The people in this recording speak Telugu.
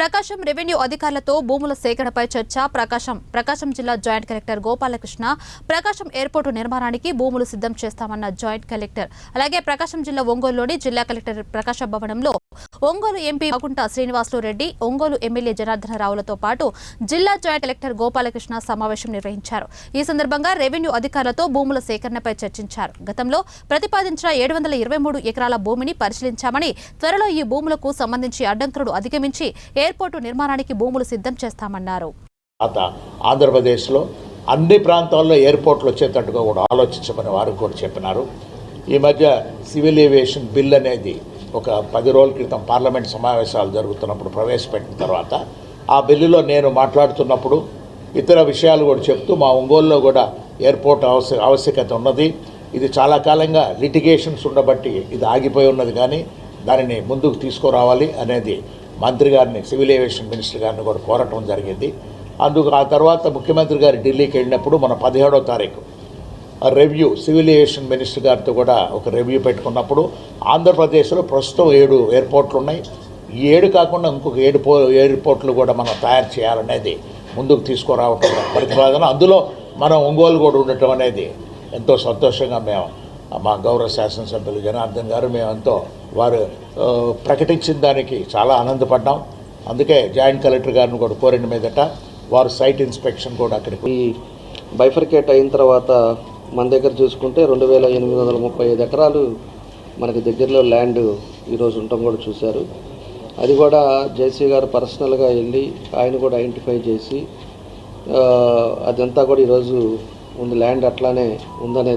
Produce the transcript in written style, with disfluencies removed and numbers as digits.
ప్రకాశం రెవెన్యూ అధికారులతో భూముల సేకరణపై చర్చ. ప్రకాశం జిల్లా జాయింట్ కలెక్టర్ గోపాలకృష్ణ ప్రకాశం ఎయిర్పోర్టు నిర్మాణానికి భూములు సిద్ధం చేస్తామన్న జాయింట్ కలెక్టర్. అలాగే ప్రకాశం జిల్లా ఒంగోలులోని జిల్లా కలెక్టర్ ప్రకాశ భవనంలో ఒంగోలు ఎంపీ మాగుంట శ్రీనివాసులు రెడ్డి, ఒంగోలు ఎమ్మెల్యే జనార్దన రావులతో పాటు జిల్లా జాయింట్ కలెక్టర్ గోపాలకృష్ణ సమావేశం నిర్వహించారు. ఈ సందర్భంగా రెవెన్యూ అధికారులతో భూముల సేకరణపై చర్చించారు. గతంలో ప్రతిపాదించిన 723 ఎకరాల భూమిని పరిశీలించామని, త్వరలో ఈ భూములకు సంబంధించి అడ్డంకులను అధిగమించి ఎయిర్పోర్టు నిర్మాణానికి భూములు సిద్ధం చేస్తామన్నారు. ఆంధ్రప్రదేశ్లో అన్ని ప్రాంతాల్లో ఎయిర్పోర్ట్లు వచ్చేటట్టుగా కూడా ఆలోచించమని వారు కూడా చెప్పినారు. ఈ మధ్య సివిల్ ఏవియేషన్ బిల్ అనేది ఒక 10 రోజుల క్రితం పార్లమెంట్ సమావేశాలు జరుగుతున్నప్పుడు ప్రవేశపెట్టిన తర్వాత ఆ బిల్లులో నేను మాట్లాడుతున్నప్పుడు ఇతర విషయాలు కూడా చెప్తూ మా ఒంగోలులో కూడా ఎయిర్పోర్ట్ ఆవశ్యకత ఉన్నది. ఇది చాలా కాలంగా లిటిగేషన్స్ ఉండబట్టి ఇది ఆగిపోయి ఉన్నది, కానీ దానిని ముందుకు తీసుకురావాలి అనేది మంత్రి గారిని, సివిల్ ఏవియేషన్ మినిస్టర్ గారిని కూడా కోరటం జరిగింది. అందుకు ఆ తర్వాత ముఖ్యమంత్రి గారు ఢిల్లీకి వెళ్ళినప్పుడు మన 17వ తారీఖు రివ్యూ సివిల్ ఏవియేషన్ మినిస్టర్ గారితో కూడా ఒక రివ్యూ పెట్టుకున్నప్పుడు ఆంధ్రప్రదేశ్లో ప్రస్తుతం 7 ఎయిర్పోర్ట్లు ఉన్నాయి. ఈ 7 కాకుండా ఇంకొక 7 ఎయిర్పోర్ట్లు కూడా మనం తయారు చేయాలనేది ముందుకు తీసుకురావటం ప్రతిపాదన. అందులో మనం ఒంగోలు కూడా ఉండటం అనేది ఎంతో సంతోషంగా మేము మా గౌరవ శాసనసభ్యులు జనార్దన్ గారు మేమెంతో వారు ప్రకటించిన దానికి చాలా ఆనందపడ్డాం. అందుకే జాయింట్ కలెక్టర్ గారిని కూడా కోరిన మీదట వారు సైట్ ఇన్స్పెక్షన్ కూడా అక్కడికి బైఫర్కేట్ అయిన తర్వాత మన దగ్గర చూసుకుంటే 2835 ఎకరాలు మనకి దగ్గరలో ల్యాండ్ ఈరోజు ఉండటం కూడా చూశారు. అది కూడా జేసీ గారు పర్సనల్గా వెళ్ళి ఆయన కూడా ఐడెంటిఫై చేసి అదంతా కూడా ఈరోజు ఉంది, ల్యాండ్ అట్లానే ఉందనేది